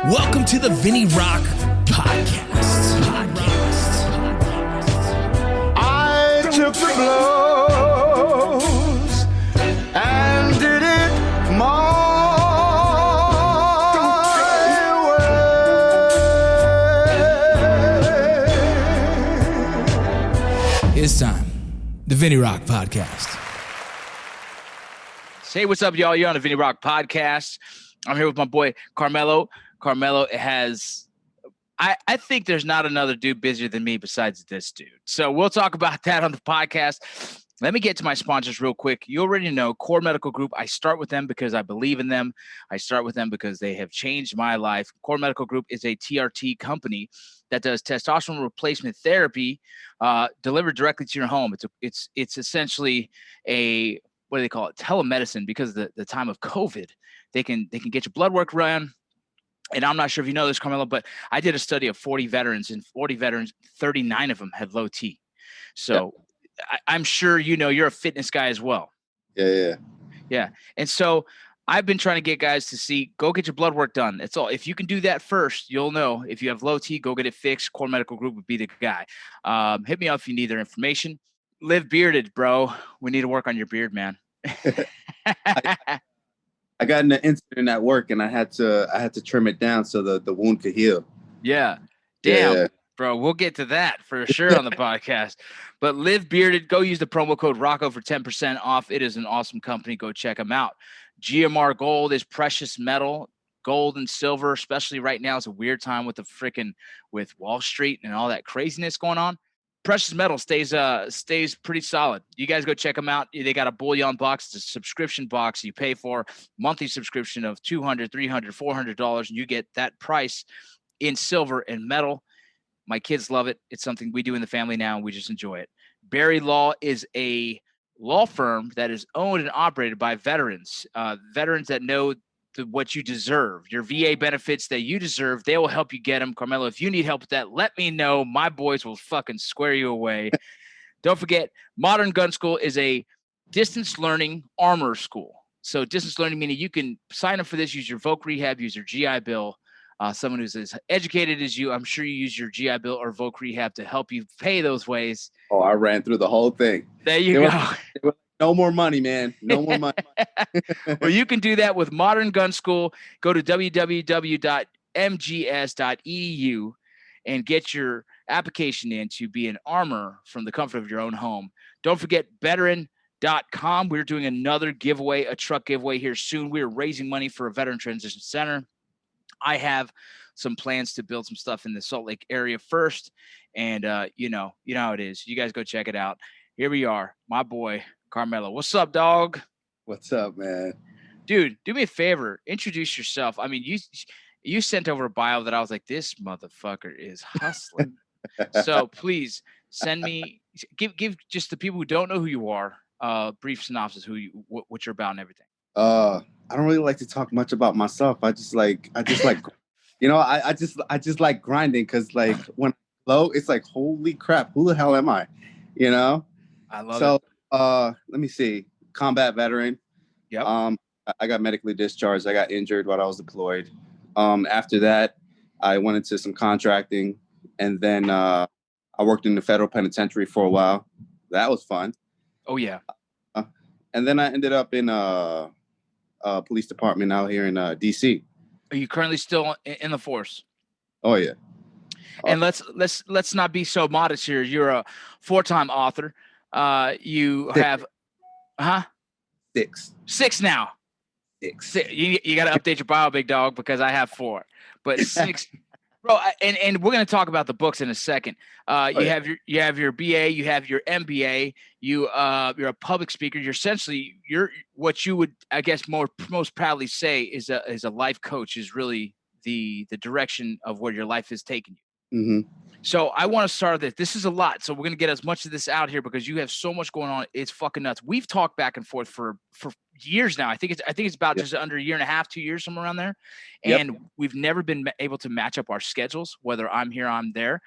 Welcome to the Vinny Rock Podcast. I took the blows and did it my way. It's time. The Vinny Rock Podcast. Say what's up, y'all. You're on the Vinny Rock Podcast. I'm here with my boy Carmelo. Carmelo has, I think there's not another dude busier than me besides this dude. So we'll talk about that on the podcast. Let me get to my sponsors real quick. You already know Core Medical Group. I start with them because I believe in them. I start with them because they have changed my life. Core Medical Group is a TRT company that does testosterone replacement therapy delivered directly to your home. It's essentially a, what do they call it? Telemedicine, because of the time of COVID. They can get your blood work run. And I'm not sure if you know this, Carmelo, but I did a study of 40 veterans, and 40 veterans, 39 of them had low T. So I'm sure you know you're a fitness guy as well. Yeah. And so I've been trying to get guys to go get your blood work done. That's all. If you can do that first, you'll know. If you have low T, go get it fixed. Core Medical Group would be the guy. Hit me up if you need their information. Live bearded, bro. We need to work on your beard, man. I got in an incident at work and I had to trim it down so the wound could heal. Yeah. Damn, Yeah. bro. We'll get to that for sure on the podcast. But Live Bearded, go use the promo code Rocco for 10% off. It is an awesome company. Go check them out. GMR Gold is precious metal. Gold and silver, especially right now, it's a weird time with with Wall Street and all that craziness going on. Precious metal stays pretty solid. You guys go check them out. They got a bullion box. It's a subscription box you pay for, monthly subscription of $200, $300, $400, and you get that price in silver and metal. My kids love it. It's something we do in the family now, and we just enjoy it. Barry Law is a law firm that is owned and operated by veterans, veterans that know what you deserve, your VA benefits that you deserve. They will help you get them. Carmelo, if you need help with that, let me know. My boys will fucking square you away. Don't forget, Modern Gun School is a distance learning armor school. So distance learning meaning you can sign up for this, use your Voc Rehab, use your GI Bill. Someone who's as educated as you, I'm sure you use your GI Bill or Voc Rehab to help you pay those ways. Oh, I ran through the whole thing. There you go. No more money, man. No more money. Well, you can do that with Modern Gun School. Go to www.mgs.edu and get your application in to be an armor from the comfort of your own home. Don't forget veteran.com. We're doing another giveaway, a truck giveaway here soon. We're raising money for a veteran transition center. I have some plans to build some stuff in the Salt Lake area first. And you know how it is. You guys go check it out. Here we are, my boy Carmelo. What's up, dog? What's up, man? Dude, do me a favor. Introduce yourself. I mean, you sent over a bio that I was like, this motherfucker is hustling. So please give just the people who don't know who you are, brief synopsis, what you're about and everything. I don't really like to talk much about myself. I just like, you know, I just like grinding because like when I flow, it's like, holy crap, who the hell am I? You know? I love it. Let me see. Combat veteran. Yep. I got medically discharged. I got injured while I was deployed. After that, I went into some contracting, and then I worked in the federal penitentiary for a while. That was fun. Oh yeah. And then I ended up in a police department out here in DC. Are you currently still in the force? Oh yeah. And let's not be so modest here. You're a 4-time author. You have, six now. Six. You got to update your bio, big dog, because I have 4, but 6, bro. And we're gonna talk about the books in a second. You have your BA, you have your MBA. You're a public speaker. You're what you would, I guess, most proudly say is a life coach. Is really the direction of where your life is taking you. Mm-hmm. So I want to start this. This is a lot. So we're going to get as much of this out here because you have so much going on. It's fucking nuts. We've talked back and forth for years now. I think it's about just under a year and a half, 2 years, somewhere around there. And we've never been able to match up our schedules, whether I'm here, I'm there.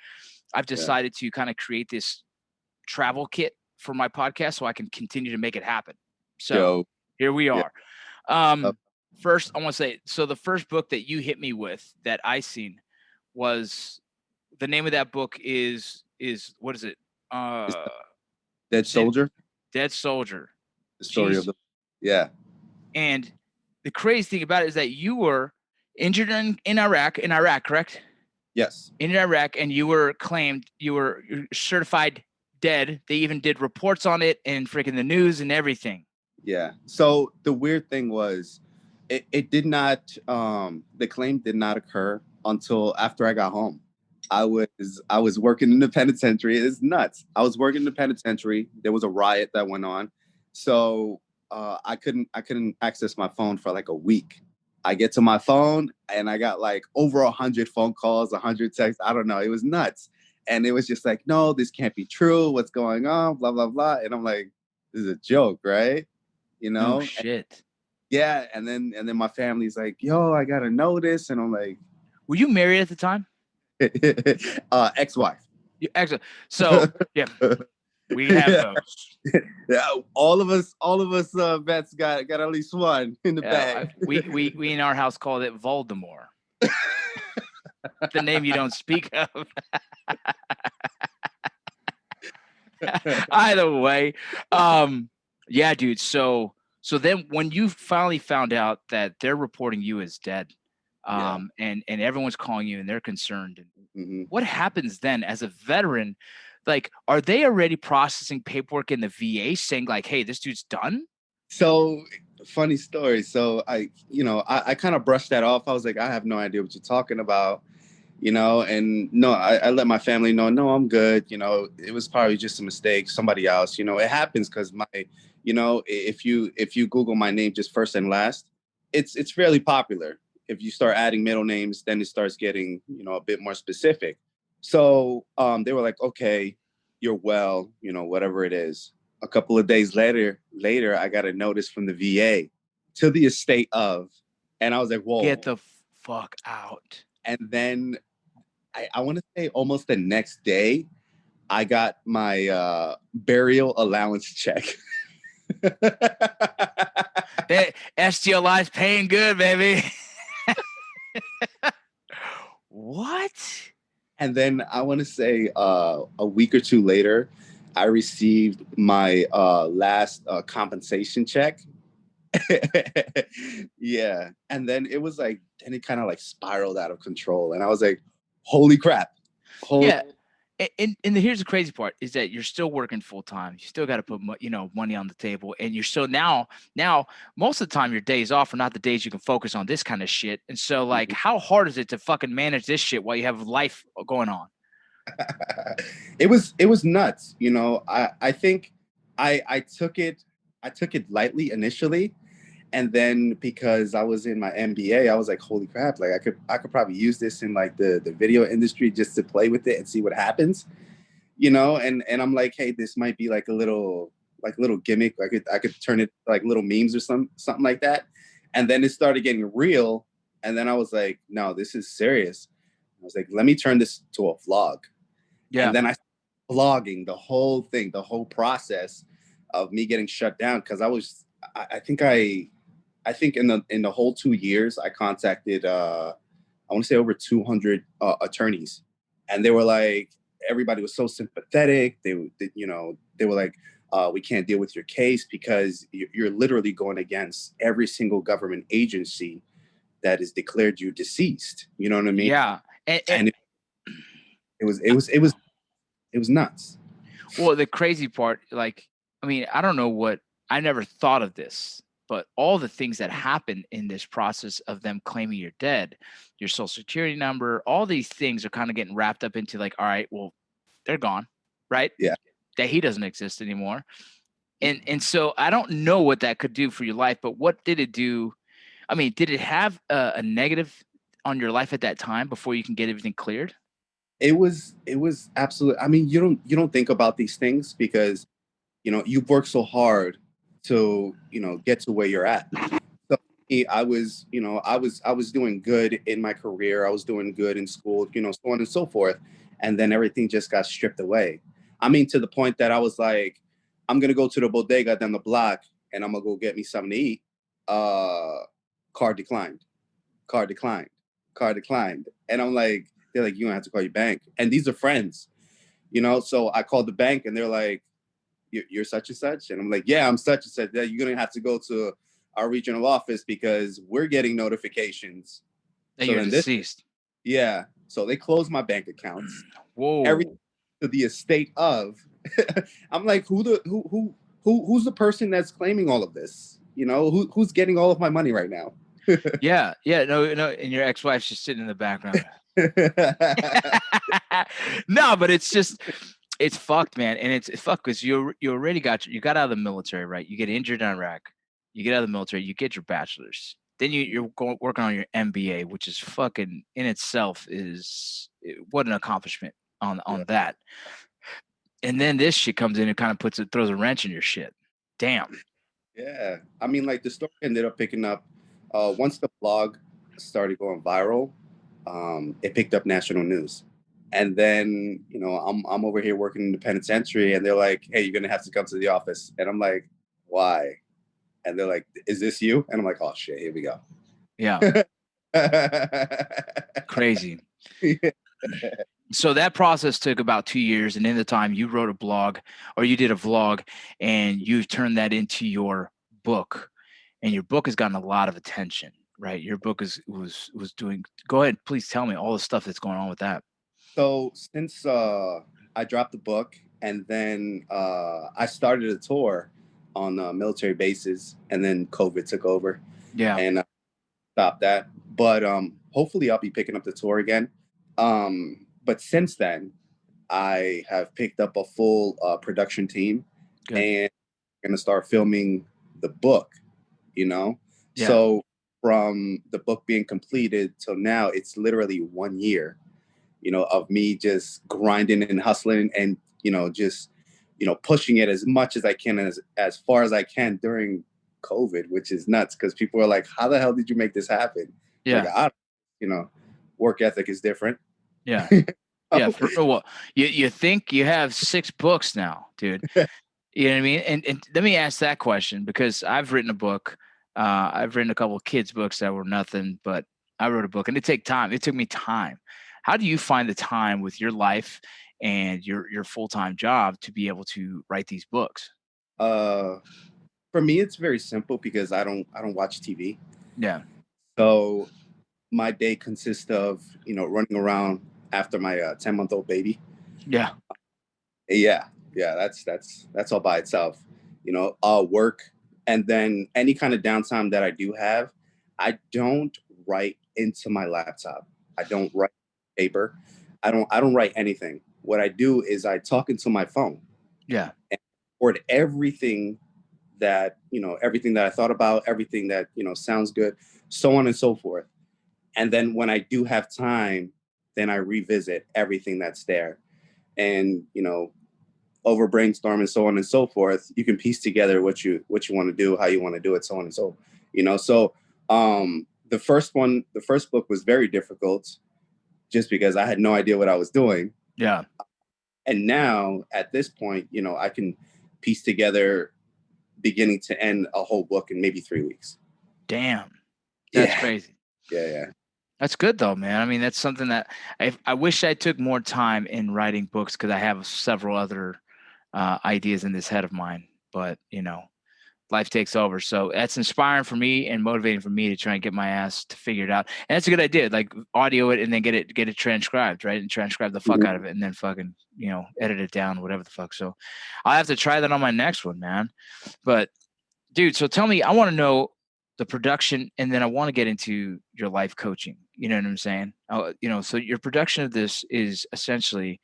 I've decided to kind of create this travel kit for my podcast so I can continue to make it happen. So here we are. First, I want to say, so the first book that you hit me with that I seen was, the name of that book is what is it? Dead Soldier. Dead Soldier. The story of the yeah. And the crazy thing about it is that you were injured in Iraq, correct? Yes. In Iraq, and you were claimed, you're certified dead. They even did reports on it and freaking the news and everything. Yeah. So the weird thing was, it did not, the claim did not occur until after I got home. I was working in the penitentiary. It's nuts. I was working in the penitentiary. There was a riot that went on. So I couldn't access my phone for like a week. I get to my phone and I got like over 100 phone calls, 100 texts. I don't know. It was nuts. And it was just like, no, this can't be true. What's going on? Blah, blah, blah. And I'm like, this is a joke, right? You know? Oh, shit. Yeah. And then my family's like, yo, I got to know this. And I'm like, were you married at the time? Ex-wife. So yeah, we have those. Yeah, all of us vets got at least one in the bag. We in our house called it Voldemort. The name you don't speak of. Either way, yeah, dude. So then when you finally found out that they're reporting you as dead, and everyone's calling you and they're concerned, what happens then as a veteran? Like, are they already processing paperwork in the VA saying like, hey, this dude's done? So funny story. So I kind of brushed that off. I was like, I have no idea what you're talking about, and no, I let my family know, no, I'm good. It was probably just a mistake. Somebody else, it happens because if you Google my name, just first and last, it's fairly popular. If you start adding middle names, then it starts getting, a bit more specific. So they were like, okay, you're well, whatever it is. A couple of days later, I got a notice from the VA to the estate of, and I was like, whoa. Get the fuck out. And then I want to say almost the next day, I got my burial allowance check. SGLI's paying good, baby. What? And then I want to say a week or two later, I received my last compensation check. Yeah. And then it was like, then it kind of like spiraled out of control. And I was like, holy crap. Yeah. And here's the crazy part is that you're still working full time. You still got to put money on the table, and you're still now most of the time your days off are not the days you can focus on this kind of shit. And so like, how hard is it to fucking manage this shit while you have life going on? It was nuts. I think I took it lightly initially. And then because I was in my MBA, I was like, holy crap, like I could probably use this in like the video industry just to play with it and see what happens, and I'm like, hey, this might be like a little gimmick. I could turn it like little memes or something like that. And then it started getting real. And then I was like, no, this is serious. I was like, let me turn this to a vlog. Yeah. And then I started vlogging the whole thing, the whole process of me getting shut down. Cause I think in the whole 2 years, I contacted, I want to say over 200 attorneys, and they were like, everybody was so sympathetic. They were like, we can't deal with your case because you're literally going against every single government agency that has declared you deceased. You know what I mean? Yeah. And it was nuts. Well, the crazy part, like, I mean, I never thought of this. But all the things that happen in this process of them claiming you're dead, your social security number, all these things are kind of getting wrapped up into like, all right, well, they're gone, right? Yeah. That he doesn't exist anymore. And so I don't know what that could do for your life, but what did it do? I mean, did it have a negative on your life at that time before you can get everything cleared? It was absolutely, I mean, you don't think about these things because, you've worked so hard to get to where you're at. So I was doing good in my career. I was doing good in school, so on and so forth. And then everything just got stripped away. I mean, to the point that I was like, I'm gonna go to the bodega down the block and I'm gonna go get me something to eat. card declined, card declined, card declined. And I'm like, they're like, you don't have to call your bank. And these are friends, you know? So I called the bank and they're like, you're such and such. And I'm like, yeah, I'm such and such. You're going to have to go to our regional office because we're getting notifications. That So you're then deceased. yeah. So they closed my bank accounts. Whoa. Everything to the estate of. I'm like, who's the person that's claiming all of this? You know, who's getting all of my money right now? Yeah. No. And your ex-wife's just sitting in the background. No, but it's fucked, man. And it's fucked because you already got out of the military, right? You get injured in Iraq, you get out of the military, you get your bachelor's. Then you're working on your MBA, which is fucking in itself what an accomplishment on that. And then this shit comes in and kind of throws a wrench in your shit. Damn. Yeah. I mean, like the story ended up picking up once the blog started going viral, it picked up national news. And then, you know, I'm over here working in the penitentiary and they're like, hey, you're gonna have to come to the office. And I'm like, why? And they're like, is this you? And I'm like, oh shit, here we go. Yeah. Crazy. Yeah. So that process took about 2 years. And in the time you wrote a blog or you did a vlog and you've turned that into your book, and your book has gotten a lot of attention, right? Your book was doing, go ahead, please tell me all the stuff that's going on with that. So since I dropped the book and then I started a tour on military bases and then COVID took over. Yeah. And I stopped that. But hopefully I'll be picking up the tour again. But since then, I have picked up a full production team. Good. And I'm going to start filming the book, you know? Yeah. So from the book being completed till now, it's literally 1 year, you know, of me just grinding and hustling and, you know, just, you know, pushing it as much as I can, as far as I can during COVID, which is nuts because people are like, how the hell did you make this happen? Yeah. Like, you know, work ethic is different. Yeah. Yeah. Well, you think you have 6 books now, dude. You know what I mean? And let me ask that question because I've written a book. I've written a couple of kids' books that were nothing, but I wrote a book and it took me time. How do you find the time with your life and your full-time job to be able to write these books? For me, it's very simple because I don't watch TV. Yeah. So my day consists of, you know, running around after my 10-month-old baby. Yeah. Yeah. That's all by itself, you know, work. And then any kind of downtime that I do have, I don't write into my laptop. I don't write paper. I don't write anything. What I do is I talk into my phone. Yeah. And record everything that, you know, everything that I thought about, everything that, you know, sounds good, so on and so forth. And then when I do have time, then I revisit everything that's there. And, you know, over brainstorm and so on and so forth, you can piece together what you want to do, how you want to do it, so on and so, you know. So the first book was very difficult just because I had no idea what I was doing. Yeah. And now at this point, you know, I can piece together beginning to end a whole book in maybe 3 weeks. Damn. That's crazy. Yeah. That's good though, man. I mean, that's something that I wish I took more time in writing books because I have several other ideas in this head of mine, but you know, life takes over. So that's inspiring for me and motivating for me to try and get my ass to figure it out. And that's a good idea. Like audio it and then get it transcribed, right? And transcribe the fuck out of it and then fucking, you know, edit it down, whatever the fuck. So I'll have to try that on my next one, man. But dude, so tell me, I want to know the production and then I want to get into your life coaching. You know what I'm saying? You know, so your production of this is essentially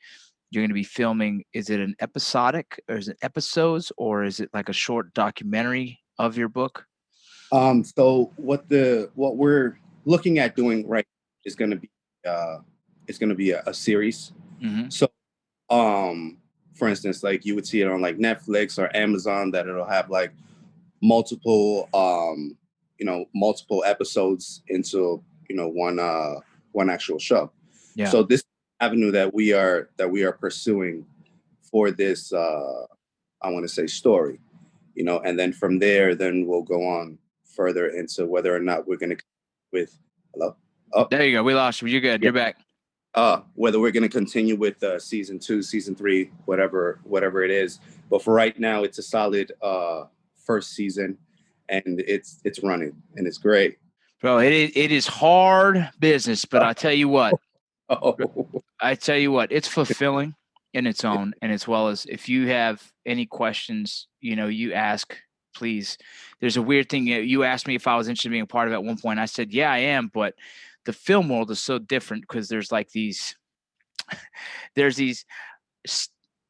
you're going to be filming. Is it an episodic or is it episodes or is it like a short documentary of your book? So what we're looking at doing right is going to be a series. Mm-hmm. So for instance, like you would see it on like Netflix or Amazon that it'll have like multiple episodes into, you know, one actual show. Yeah. So this avenue that we are pursuing for this I want to say story, you know, and then from there then we'll go on further into whether or not we're going to with hello. Oh, there you go. We lost you. You're good. You're back. Whether we're going to continue with season 2, season 3, whatever it is. But for right now, it's a solid first season, and it's running, and it's great. Bro, it is hard business, but I tell you what, Oh. it's fulfilling in its own, and as well as if you have any questions, you ask, please. There's a weird thing. You asked me if I was interested in being a part of it at one point. I said, yeah, I am, but the film world is so different because there's like these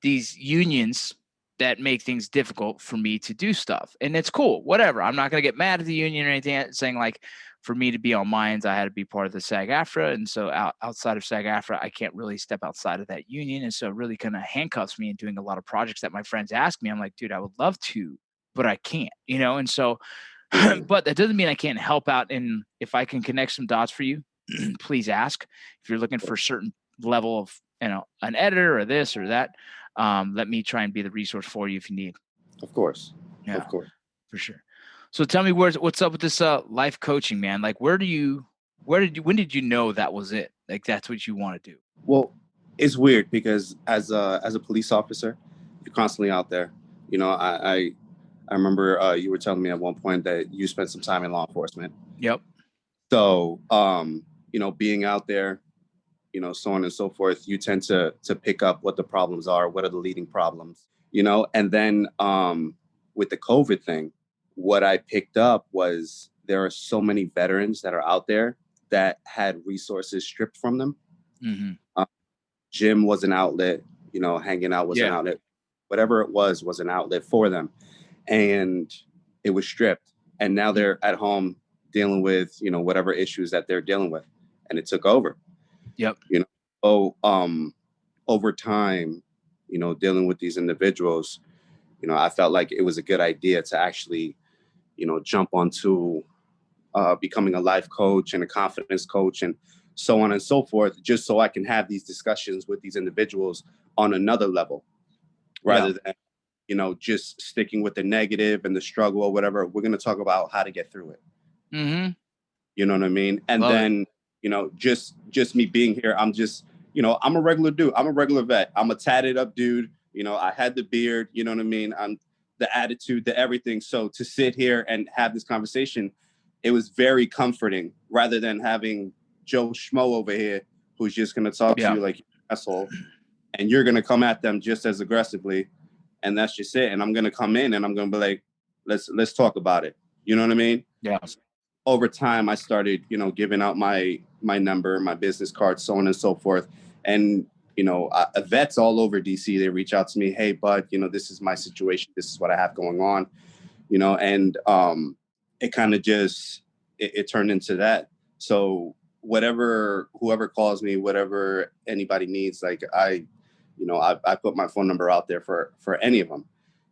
unions that make things difficult for me to do stuff. And it's cool, whatever. I'm not going to get mad at the union or anything, saying like for me to be on Minds, I had to be part of the SAG-AFTRA. And so outside of SAG-AFTRA, I can't really step outside of that union. And so it really kind of handcuffs me in doing a lot of projects that my friends ask me. I'm like, dude, I would love to, but I can't, And so, but that doesn't mean I can't help out. And if I can connect some dots for you, please ask. If you're looking for a certain level of, an editor or this or that, let me try and be the resource for you if you need. Of course. Yeah, of course. For sure. So tell me what's up with this life coaching, man? Like when did you know that was it? Like that's what you want to do? Well, it's weird because as a police officer, you're constantly out there. I remember you were telling me at one point that you spent some time in law enforcement. Yep. So, being out there, so on and so forth, you tend to pick up what the problems are, what are the leading problems, and then with the COVID thing, what I picked up was there are so many veterans that are out there that had resources stripped from them. Mm-hmm. Gym was an outlet, hanging out was an outlet, whatever it was an outlet for them. And it was stripped. And now they're at home dealing with, whatever issues that they're dealing with. And it took over. Yep. Over time, dealing with these individuals, I felt like it was a good idea to actually, jump onto becoming a life coach and a confidence coach and so on and so forth, just so I can have these discussions with these individuals on another level rather than, just sticking with the negative and the struggle or whatever. We're going to talk about how to get through it. Mm-hmm. You know what I mean? And Love then, just me being here, I'm just, I'm a regular dude. I'm a regular vet. I'm a tatted up dude. I had the beard, you know what I mean? I'm the attitude, the everything. So to sit here and have this conversation, it was very comforting rather than having Joe Schmo over here who's just going to talk to you like you're an asshole, and you're going to come at them just as aggressively. And that's just it. And I'm going to come in and I'm going to be like, let's talk about it. You know what I mean? Yeah. Over time, I started, giving out my number, my business card, so on and so forth. And, vets all over DC, they reach out to me. Hey, bud, this is my situation. This is what I have going on, and it kind of just, it turned into that. So whoever calls me, whatever anybody needs, like I put my phone number out there for any of them,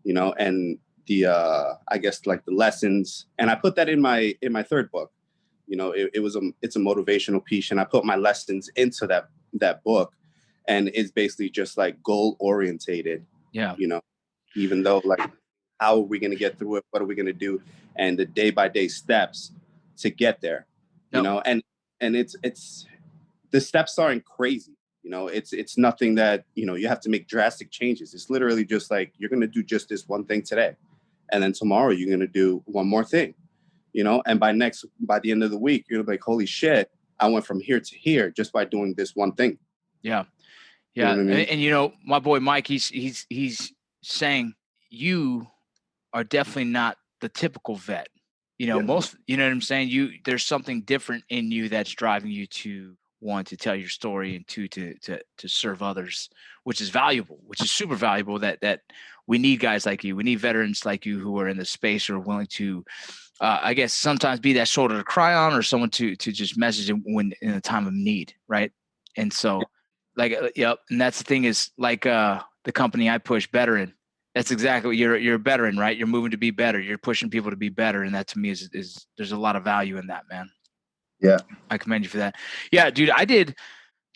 and I guess like the lessons, and I put that in my third book. It's a motivational piece, and I put my lessons into that book, and it's basically just like goal orientated. Yeah. Even though like, how are we going to get through it? What are we going to do? And the day by day steps to get there. And it's the steps aren't crazy. It's nothing that you have to make drastic changes. It's literally just like you're going to do just this one thing today. And then tomorrow you're going to do one more thing, and by the end of the week, you're like, holy shit, I went from here to here just by doing this one thing. Yeah. Yeah. You know what I mean? And my boy, Mike, he's saying you are definitely not the typical vet, most, you know what I'm saying? There's something different in you that's driving you to want to tell your story and to serve others, which is valuable, which is super valuable that we need guys like you. We need veterans like you who are in the space or are willing to, I guess, sometimes be that shoulder to cry on or someone to just message them when in a time of need. Right. And so yep. And that's the thing is like the company I push, Veteran. That's exactly what you're a veteran, right? You're moving to be better. You're pushing people to be better. And that to me is there's a lot of value in that, man. Yeah. I commend you for that. Yeah, dude, I did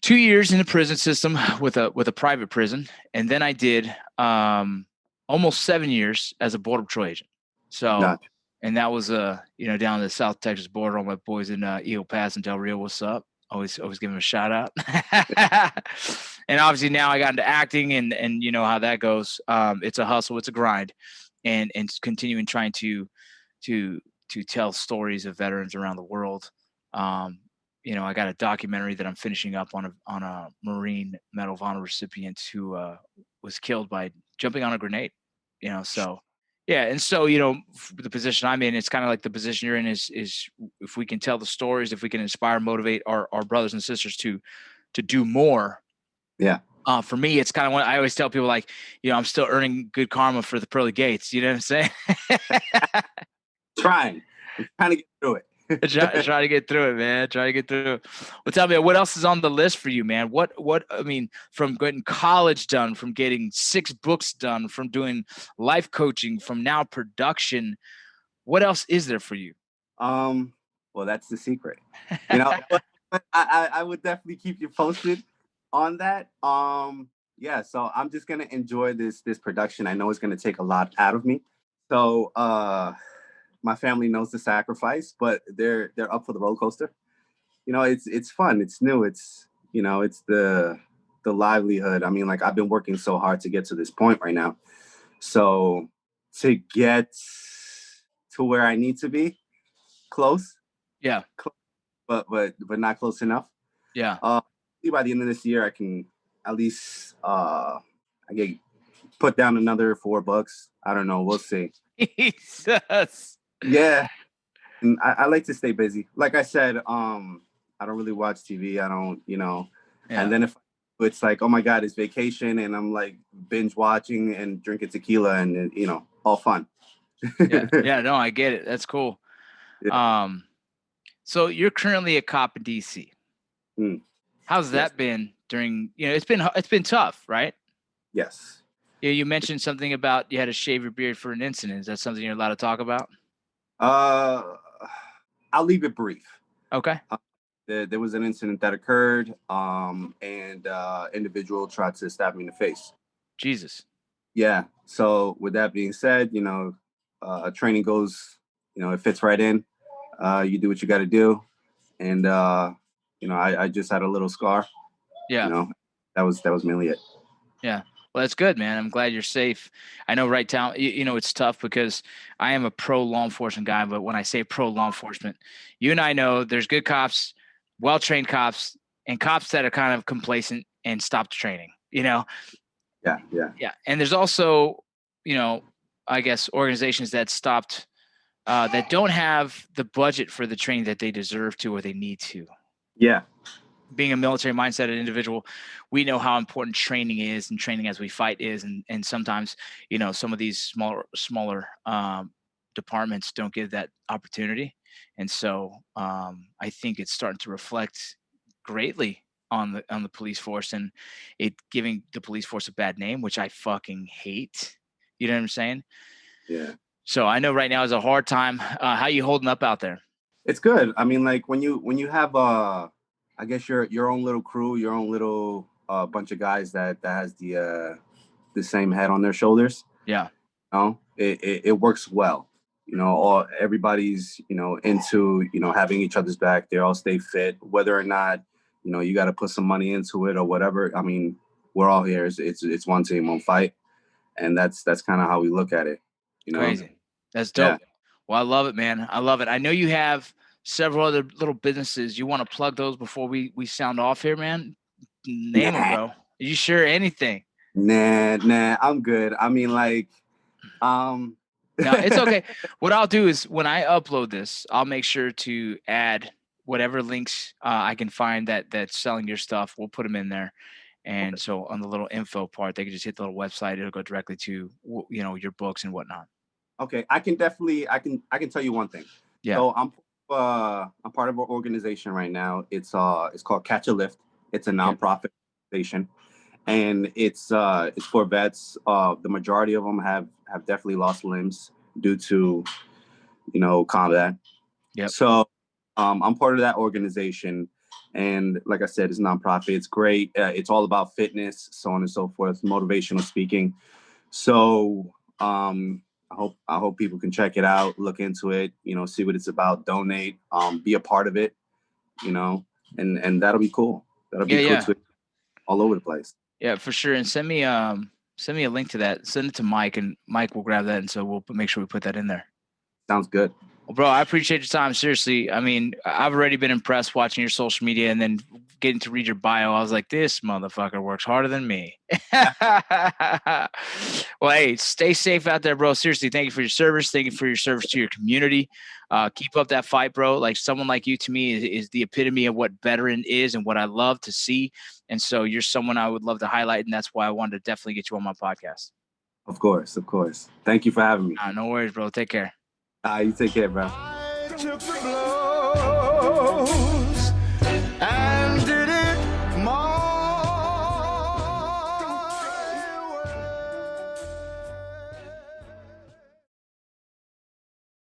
2 years in the prison system with a private prison. And then I did almost 7 years as a Border Patrol agent. So And that was down the South Texas border. All my boys in Eagle Pass and Del Rio. What's up? Always give them a shout out. And obviously now I got into acting, and you know how that goes. It's a hustle, it's a grind, and continuing trying to tell stories of veterans around the world. I got a documentary that I'm finishing up on a Marine Medal of Honor recipient who was killed by jumping on a grenade. So yeah, and so the position I'm in, it's kind of like the position you're in is if we can tell the stories, if we can inspire, motivate our brothers and sisters to do more. Yeah. For me, it's kind of what I always tell people, like, I'm still earning good karma for the pearly gates. You know what I'm saying? Trying to get through it. Try to get through it, man. Try to get through it. Well, tell me, what else is on the list for you, man? What I mean, from getting college done, from getting 6 books done, from doing life coaching, from now production, what else is there for you? Well, that's the secret. But I would definitely keep you posted on that. Yeah, so I'm just gonna enjoy this production. I know it's gonna take a lot out of me. So my family knows the sacrifice, but they're up for the roller coaster. It's fun, it's new, it's it's the livelihood. I mean, like, I've been working so hard to get to this point right now. So to get to where I need to be, close. Yeah. But not close enough. Yeah. By the end of this year, I can at least I get put down another $4. I don't know. We'll see. Jesus. Yeah. And I like to stay busy. Like I said, I don't really watch TV. I don't, Yeah. And then if it's like, oh my God, it's vacation, and I'm like binge watching and drinking tequila, and all fun. Yeah. No, I get it. That's cool. Yeah. So you're currently a cop in DC. How's that been during? It's been tough, right? Yes. Yeah. You mentioned something about you had to shave your beard for an incident. Is that something you're allowed to talk about? I'll leave it brief. Okay. There was an incident that occurred, and individual tried to stab me in the face. Jesus. Yeah. So with that being said, training goes, it fits right in. You do what you got to do, and I just had a little scar. Yeah. That was mainly it. Yeah. Well, that's good, man. I'm glad you're safe. I know right now, it's tough because I am a pro law enforcement guy, but when I say pro law enforcement, you and I know there's good cops, well-trained cops, and cops that are kind of complacent and stopped training, Yeah. Yeah. And there's also, I guess organizations that stopped, that don't have the budget for the training that they deserve to, or they need to. Yeah. Being a military mindset individual, we know how important training is, and training as we fight is. And sometimes, some of these smaller departments don't get that opportunity. And so I think it's starting to reflect greatly on the police force, and it giving the police force a bad name, which I fucking hate. You know what I'm saying? Yeah. So I know right now is a hard time. How you holding up out there? It's good. I mean, like, when you have I guess your own little crew, your own little bunch of guys that has the same head on their shoulders. Yeah. It works well. Everybody's into having each other's back. They all stay fit, whether or not you got to put some money into it or whatever. I mean, we're all here. It's one team, one fight, and that's kind of how we look at it. Crazy. That's dope. Yeah. Well, I love it, man. I love it. I know you have several other little businesses. You want to plug those before we sound off here, man? Name them, bro. Are you sure? Anything? Nah, I'm good. I mean, like, no, it's okay. What I'll do is when I upload this, I'll make sure to add whatever links I can find that's selling your stuff. We'll put them in there. And so on the little info part, they can just hit the little website. It'll go directly to, your books and whatnot. Okay. I can tell you one thing. Yeah. So I'm part of an organization right now. It's called Catch a Lift. It's a nonprofit organization, and it's for vets. The majority of them have definitely lost limbs due to combat. Yeah. So I'm part of that organization, and like I said, it's nonprofit. It's great. It's all about fitness, so on and so forth, motivational speaking. So I hope people can check it out, look into it, you know, see what it's about, donate, be a part of it, you know, and that'll be cool. That'll be cool to all over the place. Yeah, for sure. And send me a link to that. Send it to Mike, and Mike will grab that, and so we'll make sure we put that in there. Sounds good. Well, bro, I appreciate your time. Seriously, I mean, I've already been impressed watching your social media and then getting to read your bio. I was like, this motherfucker works harder than me. Well, hey, stay safe out there, bro. Seriously, thank you for your service. Thank you for your service to your community. Keep up that fight, bro. Like, someone like you to me is the epitome of what veteran is and what I love to see. And so you're someone I would love to highlight, and that's why I wanted to definitely get you on my podcast. Of course. Thank you for having me. No worries, bro. Take care. You take care, bro. I took the blows.